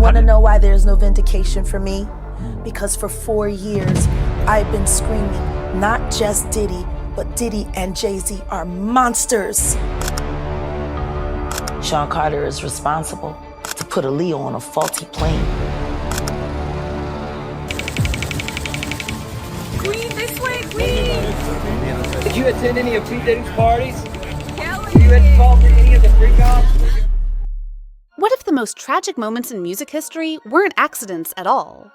Want to know why there's no vindication for me? Because for 4 years, I've been screaming, not just Diddy, but Diddy and Jay-Z are monsters. Sean Carter is responsible to put Aaliyah on a faulty plane. Queen, this way, Queen! Did you attend any of P. Diddy's parties? Did you involved in any of the freak-offs? What if the most tragic moments in music history weren't accidents at all?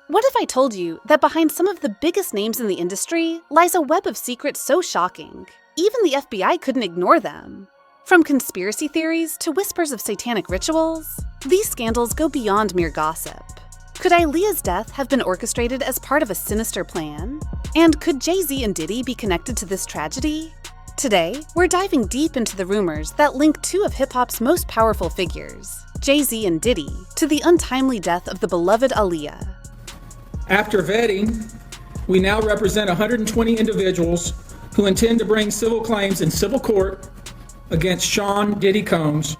What if I told you that behind some of the biggest names in the industry lies a web of secrets so shocking, even the FBI couldn't ignore them? From conspiracy theories to whispers of satanic rituals, these scandals go beyond mere gossip. Could Aaliyah's death have been orchestrated as part of a sinister plan? And could Jay-Z and Diddy be connected to this tragedy? Today, we're diving deep into the rumors that link two of hip-hop's most powerful figures, Jay-Z and Diddy, to the untimely death of the beloved Aaliyah. After vetting, we now represent 120 individuals who intend to bring civil claims in civil court against Sean Diddy Combs,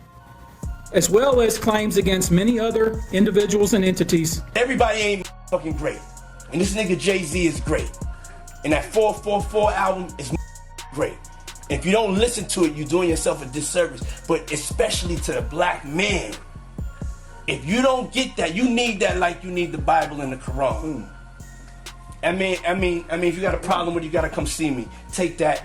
as well as claims against many other individuals and entities. Everybody ain't fucking great, and this nigga Jay-Z is great, and that 444 album is great. If you don't listen to it, you're doing yourself a disservice, but especially to the black man. If you don't get that, you need that like you need the Bible and the Quran. I mean, if you got a problem with it, you gotta come see me. Take that.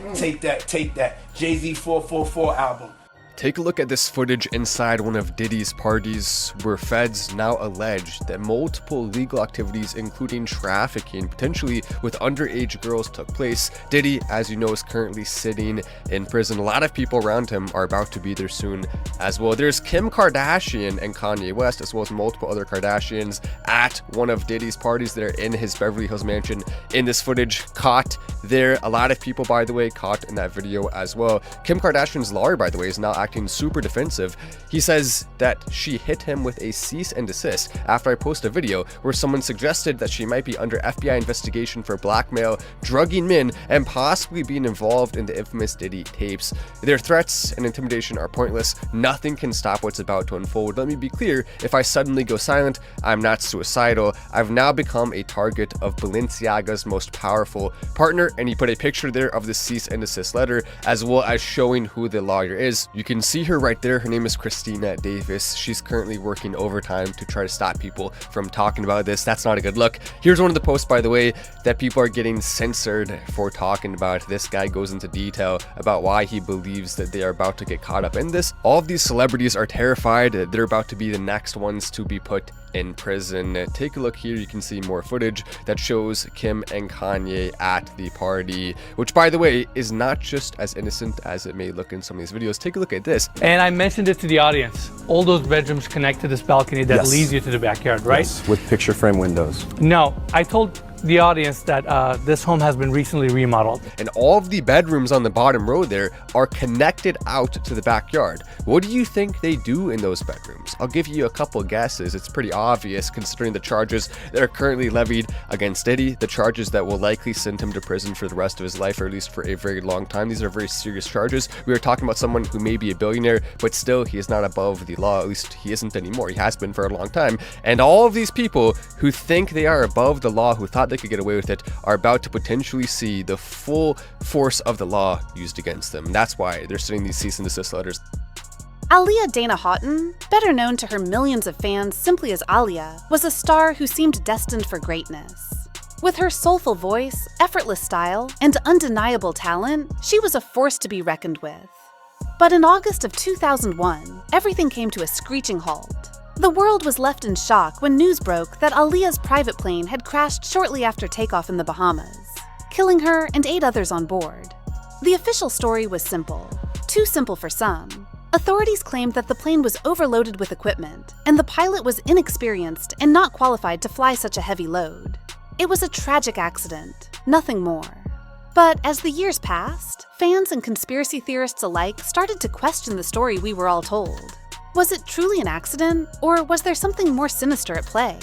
Jay-Z 444 album. Take a look at this footage inside one of Diddy's parties, where feds now allege that multiple illegal activities, including trafficking, potentially with underage girls, took place. Diddy, as you know, is currently sitting in prison. A lot of people around him are about to be there soon as well. There's Kim Kardashian and Kanye West, as well as multiple other Kardashians at one of Diddy's parties that are in his Beverly Hills mansion. In this footage, caught there. A lot of people, by the way, caught in that video as well. Kim Kardashian's lawyer, by the way, is now acting super defensive. He says that she hit him with a cease and desist after I posted a video where someone suggested that she might be under FBI investigation for blackmail, drugging men, and possibly being involved in the infamous Diddy tapes. Their threats and intimidation are pointless. Nothing can stop what's about to unfold. Let me be clear, if I suddenly go silent, I'm not suicidal. I've now become a target of Balenciaga's most powerful partner, and he put a picture there of the cease and desist letter, as well as showing who the lawyer is. You can see her right there. Her name is Christina Davis. She's currently working overtime to try to stop people from talking about this. That's not a good look. Here's one of the posts, by the way, that people are getting censored for talking about. This guy goes into detail about why he believes that they are about to get caught up in this. All of these celebrities are terrified that they're about to be the next ones to be put in prison. Take a look here. You can see more footage that shows Kim and Kanye at the party, which, by the way, is not just as innocent as it may look in some of these videos. Take a look at this. And I mentioned it to the audience. All those bedrooms connect to this balcony that leads you to the backyard, right? Yes, with picture frame windows. No, I told the audience that this home has been recently remodeled. And all of the bedrooms on the bottom row there are connected out to the backyard. What do you think they do in those bedrooms? I'll give you a couple guesses. It's pretty obvious considering the charges that are currently levied against Diddy, the charges that will likely send him to prison for the rest of his life, or at least for a very long time. These are very serious charges. We are talking about someone who may be a billionaire, but still he is not above the law. At least he isn't anymore. He has been for a long time. And all of these people who think they are above the law, who thought they could get away with it, are about to potentially see the full force of the law used against them. That's why they're sending these cease and desist letters. Aaliyah Dana Houghton, better known to her millions of fans simply as Aaliyah, was a star who seemed destined for greatness. With her soulful voice, effortless style, and undeniable talent, she was a force to be reckoned with. But in August of 2001, everything came to a screeching halt. The world was left in shock when news broke that Aaliyah's private plane had crashed shortly after takeoff in the Bahamas, killing her and 8 others on board. The official story was simple, too simple for some. Authorities claimed that the plane was overloaded with equipment, and the pilot was inexperienced and not qualified to fly such a heavy load. It was a tragic accident, nothing more. But as the years passed, fans and conspiracy theorists alike started to question the story we were all told. Was it truly an accident, or was there something more sinister at play?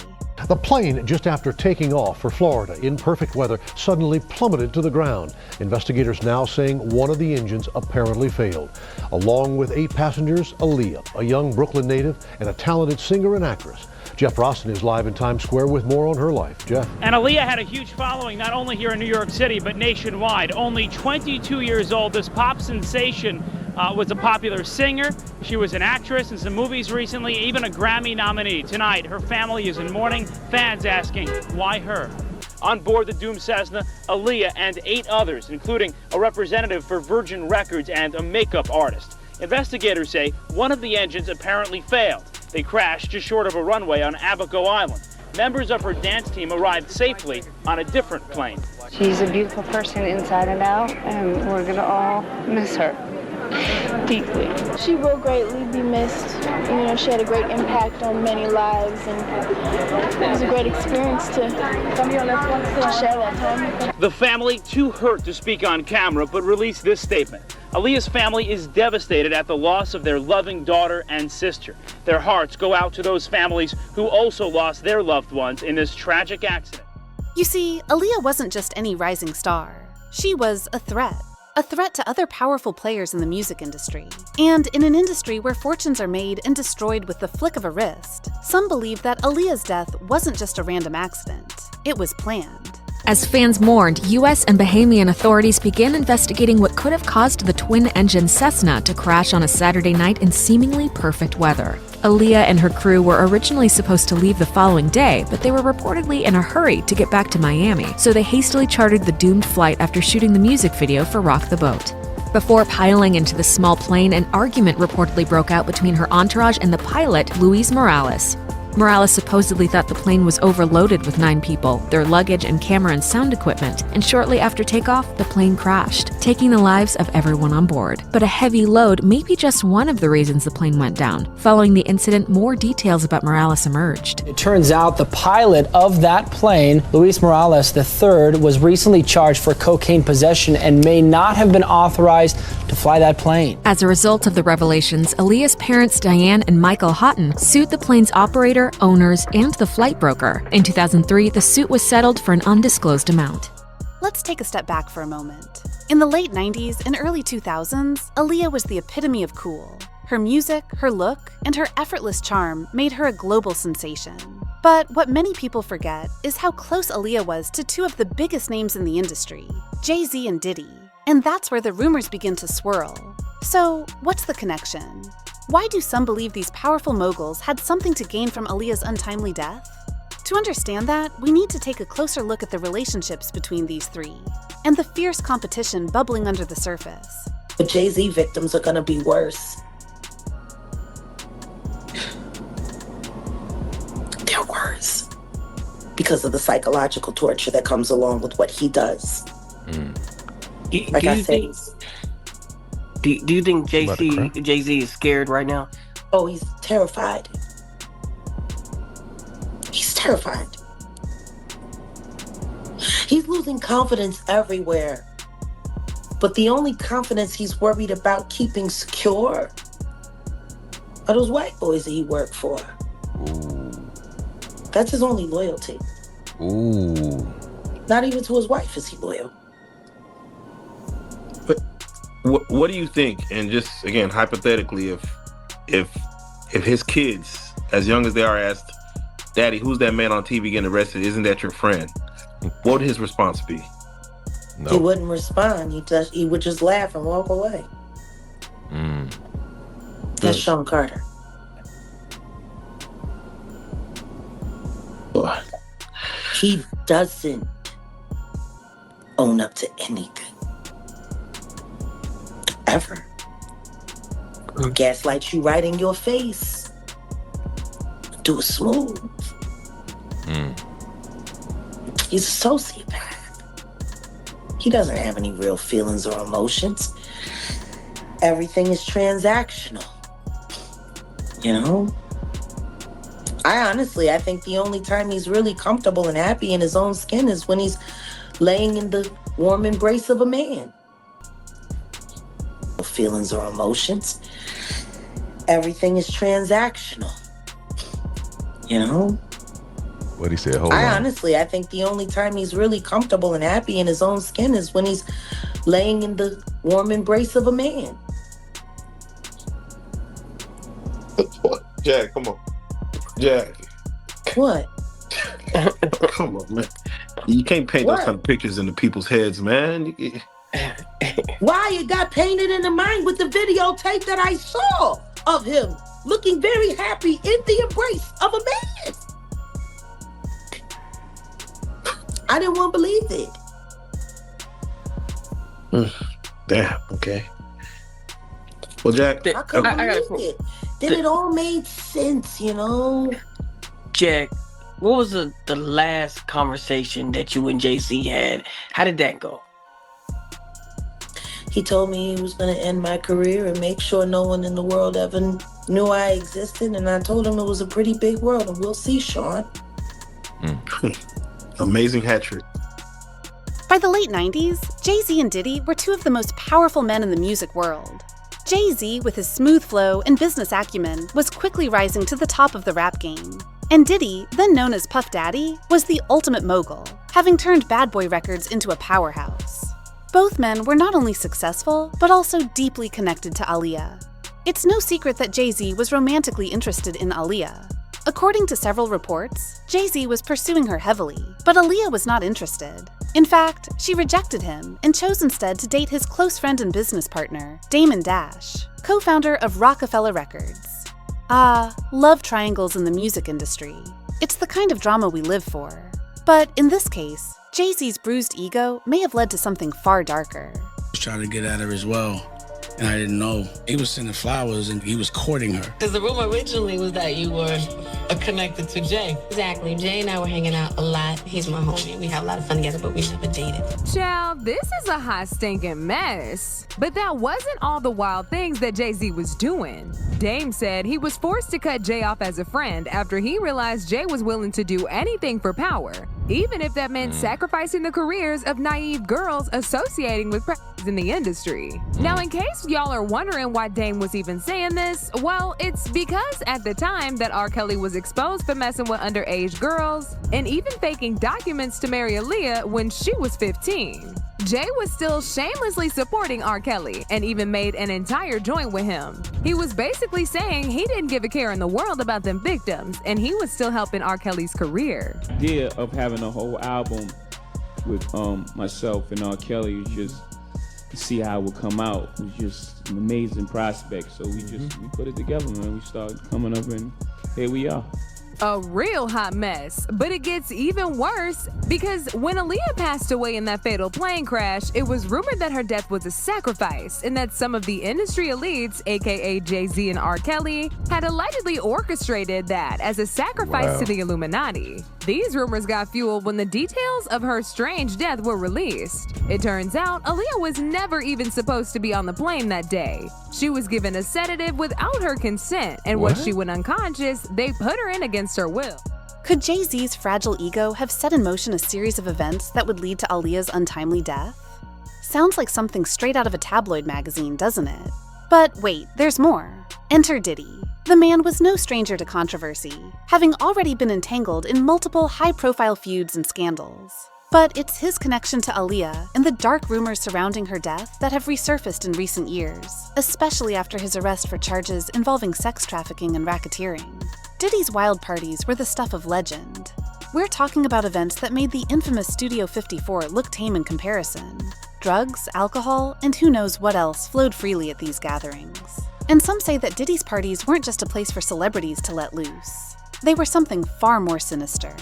The plane, just after taking off for Florida in perfect weather, suddenly plummeted to the ground. Investigators now saying one of the engines apparently failed. Along with 8 passengers, Aaliyah, a young Brooklyn native and a talented singer and actress. Jeff Rosten is live in Times Square with more on her life. Jeff. And Aaliyah had a huge following, not only here in New York City, but nationwide. Only 22 years old, this pop sensation was a popular singer. She was an actress in some movies recently, even a Grammy nominee. Tonight, her family is in mourning, fans asking, why her? On board the Doom Cessna, Aaliyah and 8 others, including a representative for Virgin Records and a makeup artist. Investigators say one of the engines apparently failed. They crashed just short of a runway on Abaco Island. Members of her dance team arrived safely on a different plane. She's a beautiful person inside and out, and we're gonna all miss her deeply. She will greatly be missed. You know, she had a great impact on many lives, and it was a great experience to share that time with her. The family, too hurt to speak on camera, but released this statement. Aaliyah's family is devastated at the loss of their loving daughter and sister. Their hearts go out to those families who also lost their loved ones in this tragic accident. You see, Aaliyah wasn't just any rising star. She was a threat to other powerful players in the music industry. And in an industry where fortunes are made and destroyed with the flick of a wrist, some believe that Aaliyah's death wasn't just a random accident. It was planned. As fans mourned, U.S. and Bahamian authorities began investigating what could have caused the twin-engine Cessna to crash on a Saturday night in seemingly perfect weather. Aaliyah and her crew were originally supposed to leave the following day, but they were reportedly in a hurry to get back to Miami, so they hastily chartered the doomed flight after shooting the music video for Rock the Boat. Before piling into the small plane, an argument reportedly broke out between her entourage and the pilot, Luis Morales. Morales supposedly thought the plane was overloaded with 9 people, their luggage and camera and sound equipment, and shortly after takeoff, the plane crashed, taking the lives of everyone on board. But a heavy load may be just one of the reasons the plane went down. Following the incident, more details about Morales emerged. It turns out the pilot of that plane, Luis Morales III, was recently charged for cocaine possession and may not have been authorized to fly that plane. As a result of the revelations, Aaliyah's parents, Diane and Michael Houghton, sued the plane's operator, owners, and the flight broker. In 2003, the suit was settled for an undisclosed amount. Let's take a step back for a moment. In the late 90s and early 2000s, Aaliyah was the epitome of cool. Her music, her look, and her effortless charm made her a global sensation. But what many people forget is how close Aaliyah was to 2 of the biggest names in the industry, Jay-Z and Diddy. And that's where the rumors begin to swirl. So, what's the connection? Why do some believe these powerful moguls had something to gain from Aaliyah's untimely death? To understand that, we need to take a closer look at the relationships between these 3, and the fierce competition bubbling under the surface. The Jay-Z victims are gonna be worse. They're worse because of the psychological torture that comes along with what he does. Like I said, do you think Jay-Z is scared right now? Oh, he's terrified. He's terrified. He's losing confidence everywhere. But the only confidence he's worried about keeping secure are those white boys that he worked for. Ooh. That's his only loyalty. Ooh. Not even to his wife is he loyal. What do you think? And just again, hypothetically, if his kids, as young as they are, asked, "Daddy, who's that man on TV getting arrested? Isn't that your friend?" What would his response be? No. He wouldn't respond. He would just laugh and walk away. That's Sean Carter. He doesn't own up to anything. Ever. Gaslight you right in your face. Do it smooth. He's a sociopath. He doesn't have any real feelings or emotions. Everything is transactional. You know? I think the only time he's really comfortable and happy in his own skin is when he's laying in the warm embrace of a man. No feelings or emotions. Everything is transactional. You know? What he said, hold on. I think the only time he's really comfortable and happy in his own skin is when he's laying in the warm embrace of a man. Jack, come on. Jack. What? Come on, man. You can't paint those kind of pictures into people's heads, man. Why it got painted in the mind with the videotape that I saw of him looking very happy in the embrace of a man. I didn't want to believe it. Damn, okay. Well, Jack, I couldn't believe it. Then it all made sense, you know? Jack, what was the last conversation that you and Jay-Z had? How did that go? He told me he was going to end my career and make sure no one in the world ever knew I existed. And I told him it was a pretty big world. And we'll see, Sean. Amazing hat trick. By the late 90s, Jay-Z and Diddy were two of the most powerful men in the music world. Jay-Z, with his smooth flow and business acumen, was quickly rising to the top of the rap game. And Diddy, then known as Puff Daddy, was the ultimate mogul, having turned Bad Boy Records into a powerhouse. Both men were not only successful, but also deeply connected to Aaliyah. It's no secret that Jay-Z was romantically interested in Aaliyah. According to several reports, Jay-Z was pursuing her heavily, but Aaliyah was not interested. In fact, she rejected him and chose instead to date his close friend and business partner, Damon Dash, co-founder of Rockefeller Records. Love triangles in the music industry. It's the kind of drama we live for. But in this case, Jay-Z's bruised ego may have led to something far darker. I was trying to get at her as well, and I didn't know. He was sending flowers and he was courting her. Because the rumor originally was that you were connected to Jay. Exactly. Jay and I were hanging out a lot. He's my homie. We have a lot of fun together, but we never dated. Child, this is a hot stinking mess. But that wasn't all the wild things that Jay-Z was doing. Dame said he was forced to cut Jay off as a friend after he realized Jay was willing to do anything for power, even if that meant sacrificing the careers of naive girls associating with in the industry. Now, in case y'all are wondering why Dame was even saying this, well, it's because at the time that R. Kelly was exposed for messing with underage girls and even faking documents to marry Aaliyah when she was 15. Jay was still shamelessly supporting R. Kelly and even made an entire joint with him. He was basically saying he didn't give a care in the world about them victims, and he was still helping R. Kelly's career. The idea of having a whole album with myself and R. Kelly was just to see how it would come out. It was just an amazing prospect. So we put it together, man. We started coming up and here we are. A real hot mess, but it gets even worse because when Aaliyah passed away in that fatal plane crash, it was rumored that her death was a sacrifice and that some of the industry elites, aka Jay-Z and R. Kelly, had allegedly orchestrated that as a sacrifice to the Illuminati. These rumors got fueled when the details of her strange death were released. It turns out Aaliyah was never even supposed to be on the plane that day. She was given a sedative without her consent, and when she went unconscious, they put her in against her will. Could Jay-Z's fragile ego have set in motion a series of events that would lead to Aaliyah's untimely death? Sounds like something straight out of a tabloid magazine, doesn't it? But wait, there's more. Enter Diddy. The man was no stranger to controversy, having already been entangled in multiple high-profile feuds and scandals. But it's his connection to Aaliyah and the dark rumors surrounding her death that have resurfaced in recent years, especially after his arrest for charges involving sex trafficking and racketeering. Diddy's wild parties were the stuff of legend. We're talking about events that made the infamous Studio 54 look tame in comparison. Drugs, alcohol, and who knows what else flowed freely at these gatherings. And some say that Diddy's parties weren't just a place for celebrities to let loose. They were something far more sinister.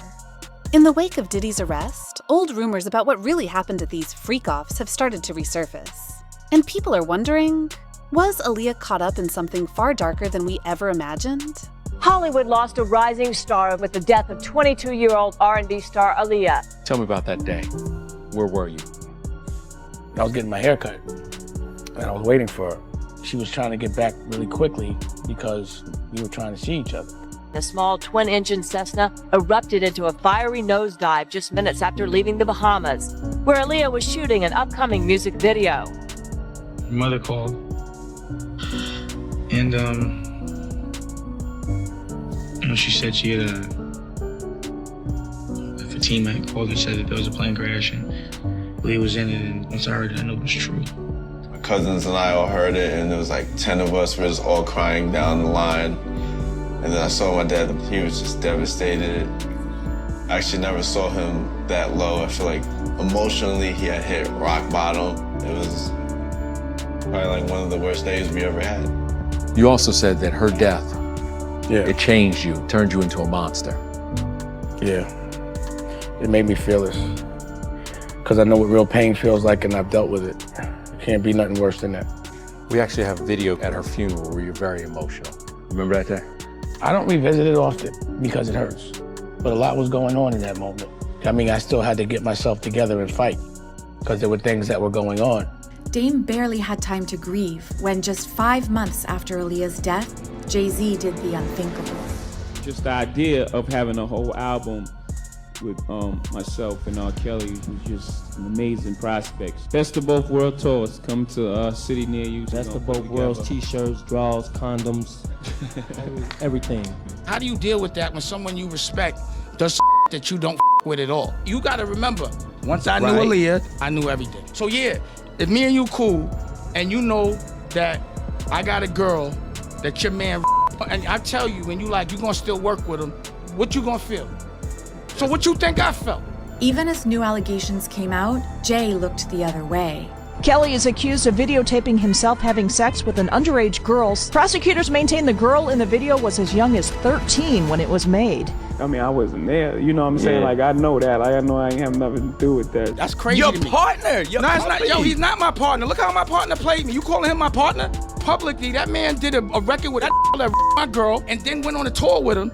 In the wake of Diddy's arrest, old rumors about what really happened at these freak-offs have started to resurface. And people are wondering, was Aaliyah caught up in something far darker than we ever imagined? Hollywood lost a rising star with the death of 22-year-old R&B star Aaliyah. Tell me about that day. Where were you? I was getting my hair cut, and I was waiting for her. She was trying to get back really quickly because we were trying to see each other. The small twin-engine Cessna erupted into a fiery nosedive just minutes after leaving the Bahamas, where Aaliyah was shooting an upcoming music video. Her mother called, and she said she had if a teammate called and said that there was a plane crash and Aaliyah was in it, and once I heard it, I knew it was true. My cousins and I all heard it, and there was like 10 of us. We were just all crying down the line. And then I saw my dad, he was just devastated. I actually never saw him that low. I feel like emotionally he had hit rock bottom. It was probably like one of the worst days we ever had. You also said that her death, it changed you, turned you into a monster. Yeah, it made me feel this. Because I know what real pain feels like and I've dealt with it. It can't be nothing worse than that. We actually have video at her funeral where you're very emotional. Remember that day? I don't revisit it often because it hurts. But a lot was going on in that moment. I mean, I still had to get myself together and fight because there were things that were going on. Dame barely had time to grieve when just 5 months after Aaliyah's death, Jay-Z did the unthinkable. Just the idea of having a whole album with myself and R. Kelly was just an amazing prospect. Best of Both World tours come to a city near you. Best of Both Worlds, t-shirts, draws, condoms, everything. How do you deal with that when someone you respect does that you don't with at all? You gotta remember, once I knew Aaliyah, I knew everything. So yeah, if me and you cool, and you know that I got a girl that your man and I tell you, and you like, you gonna still work with him, what you gonna feel? So what you think I felt? Even as new allegations came out, Jay looked the other way. Kelly is accused of videotaping himself having sex with an underage girl. Prosecutors maintain the girl in the video was as young as 13 when it was made. I mean, I wasn't there. You know what I'm saying? Like, I know that. Like, I know I ain't have nothing to do with that. That's crazy to me. Your partner? No, it's not. Yo, he's not my partner. Look how my partner played me. You calling him my partner? Publicly, that man did a record with that my girl and then went on a tour with him.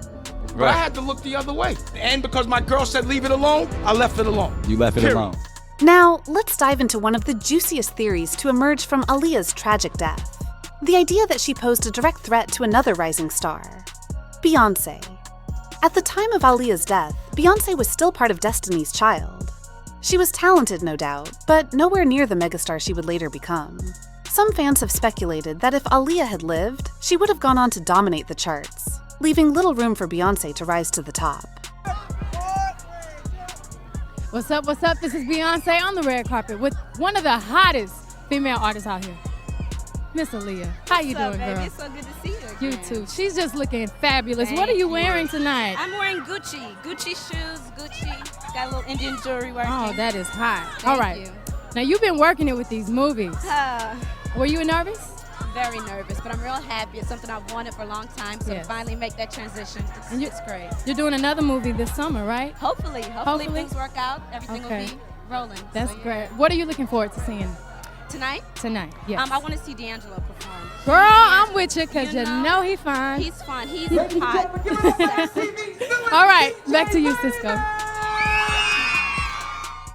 But I had to look the other way. And because my girl said leave it alone, I left it alone. You left it alone. Now, let's dive into one of the juiciest theories to emerge from Aaliyah's tragic death. The idea that she posed a direct threat to another rising star, Beyoncé. At the time of Aaliyah's death, Beyoncé was still part of Destiny's Child. She was talented, no doubt, but nowhere near the megastar she would later become. Some fans have speculated that if Aaliyah had lived, she would have gone on to dominate the charts, leaving little room for Beyoncé to rise to the top. What's up, what's up? This is Beyoncé on the red carpet with one of the hottest female artists out here, Miss Aaliyah. How you doing, girl? It's so good to see you again. You too. She's just looking fabulous. What are you wearing tonight? I'm wearing Gucci shoes, Gucci. Got a little Indian jewelry working. Oh, that is hot. Thank All right. you. Now, you've been working it with these movies. Were you nervous? Very nervous, but I'm real happy. It's something I've wanted for a long time, so to finally make that transition, it's great. You're doing another movie this summer, right? Hopefully things work out. Everything will be rolling. That's great. What are you looking forward to seeing? Tonight? Tonight, yes. I want to see D'Angelo perform. Girl, I'm with you because you know he's fine. He's fun. He's hot. All right, back to you, Cisco.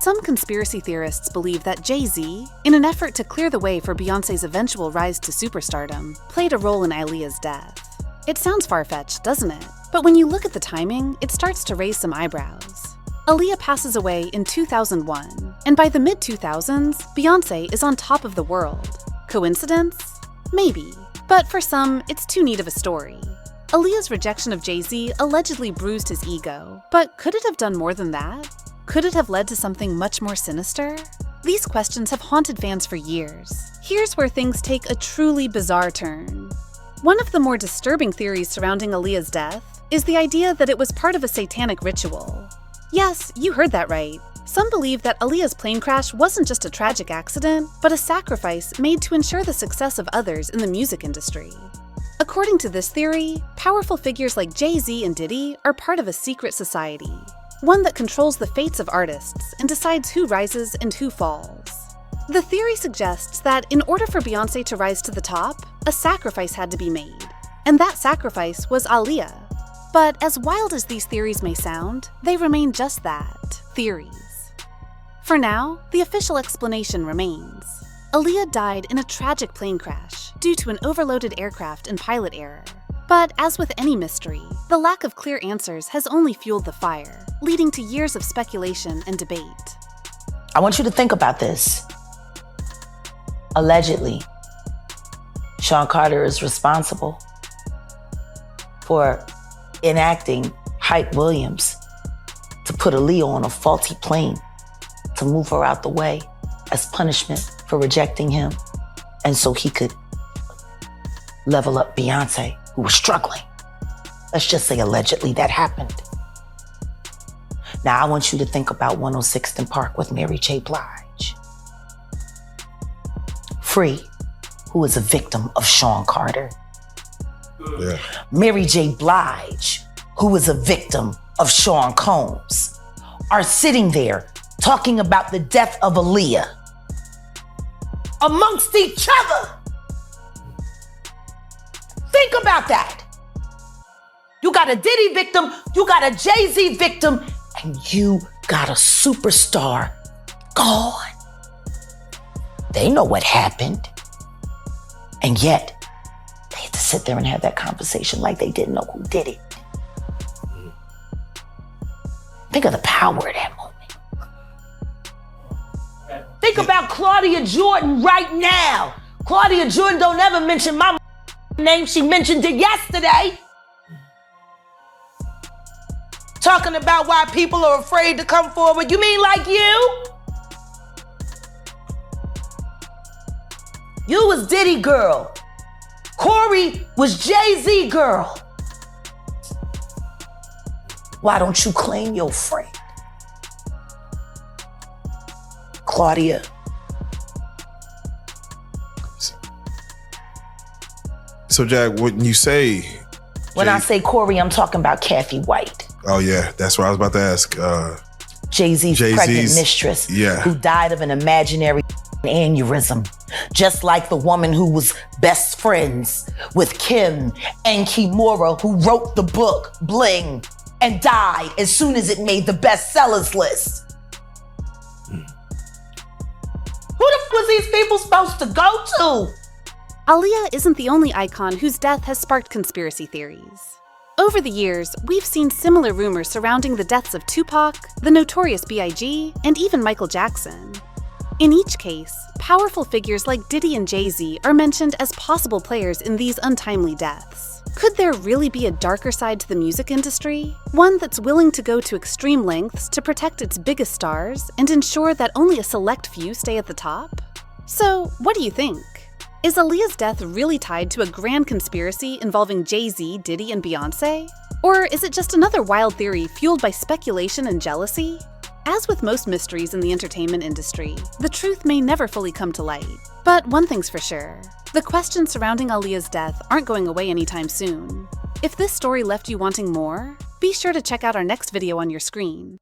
Some conspiracy theorists believe that Jay-Z, in an effort to clear the way for Beyoncé's eventual rise to superstardom, played a role in Aaliyah's death. It sounds far-fetched, doesn't it? But when you look at the timing, it starts to raise some eyebrows. Aaliyah passes away in 2001, and by the mid-2000s, Beyoncé is on top of the world. Coincidence? Maybe. But for some, it's too neat of a story. Aaliyah's rejection of Jay-Z allegedly bruised his ego, but could it have done more than that? Could it have led to something much more sinister? These questions have haunted fans for years. Here's where things take a truly bizarre turn. One of the more disturbing theories surrounding Aaliyah's death is the idea that it was part of a satanic ritual. Yes, you heard that right. Some believe that Aaliyah's plane crash wasn't just a tragic accident, but a sacrifice made to ensure the success of others in the music industry. According to this theory, powerful figures like Jay-Z and Diddy are part of a secret society, one that controls the fates of artists and decides who rises and who falls. The theory suggests that in order for Beyoncé to rise to the top, a sacrifice had to be made, and that sacrifice was Aaliyah. But as wild as these theories may sound, they remain just that, theories. For now, the official explanation remains. Aaliyah died in a tragic plane crash due to an overloaded aircraft and pilot error. But as with any mystery, the lack of clear answers has only fueled the fire, leading to years of speculation and debate. I want you to think about this. Allegedly, Sean Carter is responsible for enacting Hype Williams to put Aaliyah on a faulty plane to move her out the way as punishment for rejecting him, and so he could level up Beyoncé, who was struggling. Let's just say allegedly that happened. Now I want you to think about 106th and Park with Mary J. Blige. Free, who is a victim of Sean Carter. Yeah. Mary J. Blige, who is a victim of Sean Combs, are sitting there talking about the death of Aaliyah amongst each other. Think about that. You got a Diddy victim, you got a Jay-Z victim, and you got a superstar gone. They know what happened. And yet, they had to sit there and have that conversation like they didn't know who did it. Think of the power of that moment. Think about Claudia Jordan right now. Claudia Jordan don't ever mention my name. She mentioned it yesterday. Talking about why people are afraid to come forward. You mean like you? You was Diddy girl. Corey was Jay-Z girl. Why don't you claim your friend? Claudia. So Jack, when you say... When I say Corey, I'm talking about Kathy White. Oh yeah, that's what I was about to ask. Jay-Z's pregnant mistress, who died of an imaginary aneurysm, just like the woman who was best friends with Kim and Kimura, who wrote the book Bling and died as soon as it made the bestsellers list. Who the f was these people supposed to go to? Aaliyah isn't the only icon whose death has sparked conspiracy theories. Over the years, we've seen similar rumors surrounding the deaths of Tupac, the Notorious B.I.G., and even Michael Jackson. In each case, powerful figures like Diddy and Jay-Z are mentioned as possible players in these untimely deaths. Could there really be a darker side to the music industry? One that's willing to go to extreme lengths to protect its biggest stars and ensure that only a select few stay at the top? So, what do you think? Is Aaliyah's death really tied to a grand conspiracy involving Jay-Z, Diddy, and Beyoncé? Or is it just another wild theory fueled by speculation and jealousy? As with most mysteries in the entertainment industry, the truth may never fully come to light. But one thing's for sure, the questions surrounding Aaliyah's death aren't going away anytime soon. If this story left you wanting more, be sure to check out our next video on your screen.